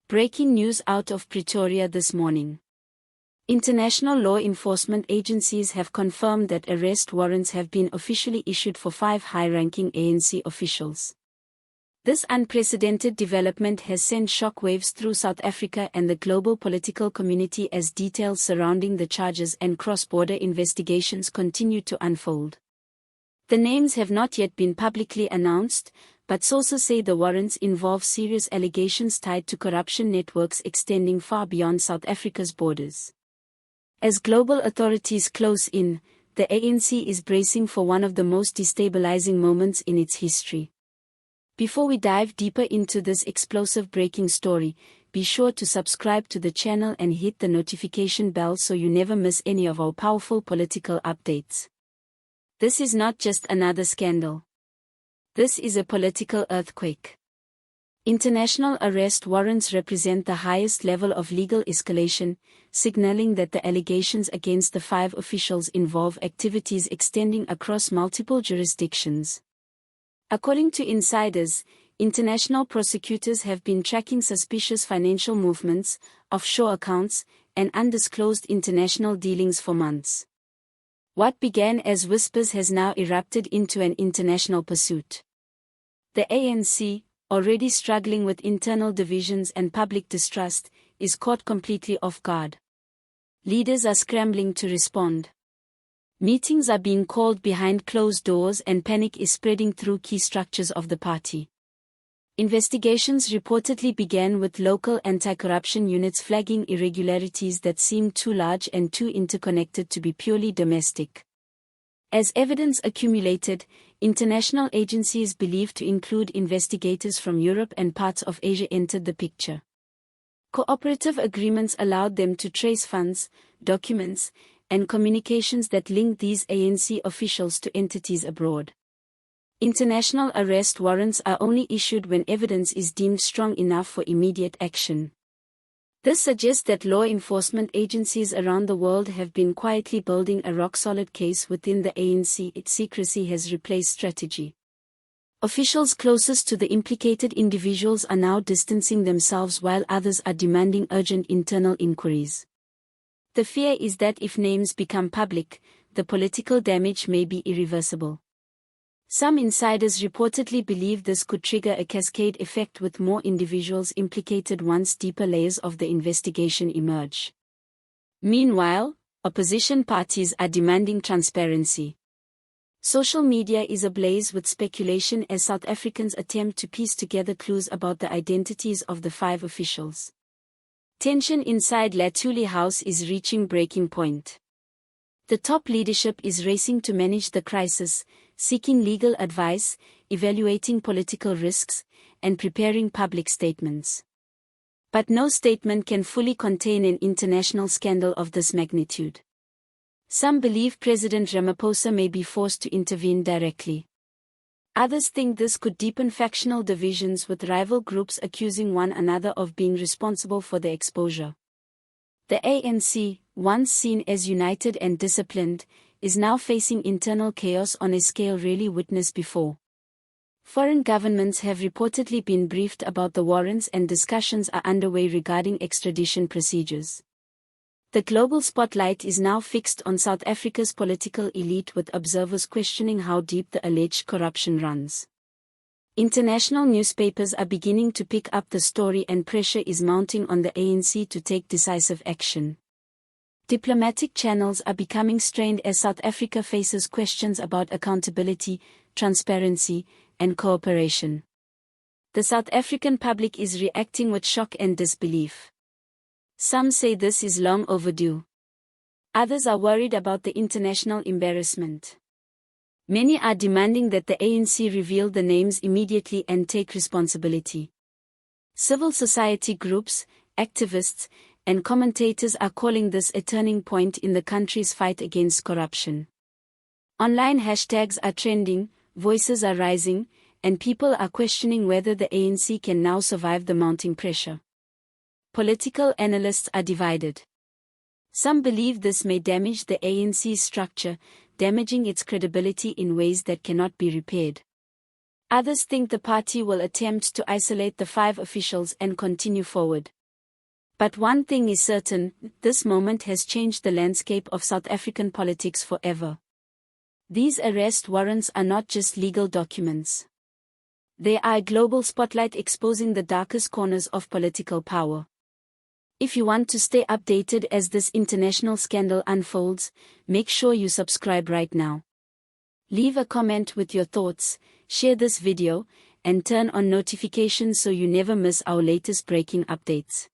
Breaking news out of Pretoria this morning. International law enforcement agencies have confirmed that arrest warrants have been officially issued for 5 high-ranking ANC officials. This unprecedented development has sent shockwaves through South Africa and the global political community as details surrounding the charges and cross-border investigations continue to unfold. The names have not yet been publicly announced, but sources say the warrants involve serious allegations tied to corruption networks extending far beyond South Africa's borders. As global authorities close in, the ANC is bracing for one of the most destabilizing moments in its history. Before we dive deeper into this explosive breaking story, be sure to subscribe to the channel and hit the notification bell so you never miss any of our powerful political updates. This is not just another scandal. This is a political earthquake. International arrest warrants represent the highest level of legal escalation, signaling that the allegations against the 5 officials involve activities extending across multiple jurisdictions. According to insiders, international prosecutors have been tracking suspicious financial movements, offshore accounts, and undisclosed international dealings for months. What began as whispers has now erupted into an international pursuit. The ANC, already struggling with internal divisions and public distrust, is caught completely off guard. Leaders are scrambling to respond. Meetings are being called behind closed doors and panic is spreading through key structures of the party. Investigations reportedly began with local anti-corruption units flagging irregularities that seemed too large and too interconnected to be purely domestic. As evidence accumulated, international agencies believed to include investigators from Europe and parts of Asia entered the picture. Cooperative agreements allowed them to trace funds, documents, and communications that linked these ANC officials to entities abroad. International arrest warrants are only issued when evidence is deemed strong enough for immediate action. This suggests that law enforcement agencies around the world have been quietly building a rock-solid case within the ANC. Its secrecy has replaced strategy. Officials closest to the implicated individuals are now distancing themselves while others are demanding urgent internal inquiries. The fear is that if names become public, the political damage may be irreversible. Some insiders reportedly believe this could trigger a cascade effect with more individuals implicated once deeper layers of the investigation emerge. Meanwhile, opposition parties are demanding transparency. Social media is ablaze with speculation as South Africans attempt to piece together clues about the identities of the 5 officials. Tension inside Latuli House is reaching breaking point. The top leadership is racing to manage the crisis, seeking legal advice, evaluating political risks, and preparing public statements. But no statement can fully contain an international scandal of this magnitude. Some believe President Ramaphosa may be forced to intervene directly. Others think this could deepen factional divisions with rival groups accusing one another of being responsible for the exposure. The ANC, once seen as united and disciplined, is now facing internal chaos on a scale rarely witnessed before. Foreign governments have reportedly been briefed about the warrants and discussions are underway regarding extradition procedures. The global spotlight is now fixed on South Africa's political elite with observers questioning how deep the alleged corruption runs. International newspapers are beginning to pick up the story and pressure is mounting on the ANC to take decisive action. Diplomatic channels are becoming strained as South Africa faces questions about accountability, transparency, and cooperation. The South African public is reacting with shock and disbelief. Some say this is long overdue. Others are worried about the international embarrassment. Many are demanding that the ANC reveal the names immediately and take responsibility. Civil society groups, activists, and commentators are calling this a turning point in the country's fight against corruption. Online hashtags are trending, voices are rising, and people are questioning whether the ANC can now survive the mounting pressure. Political analysts are divided. Some believe this may damage the ANC's structure, damaging its credibility in ways that cannot be repaired. Others think the party will attempt to isolate the 5 officials and continue forward. But one thing is certain, this moment has changed the landscape of South African politics forever. These arrest warrants are not just legal documents. They are a global spotlight exposing the darkest corners of political power. If you want to stay updated as this international scandal unfolds, make sure you subscribe right now. Leave a comment with your thoughts, share this video, and turn on notifications so you never miss our latest breaking updates.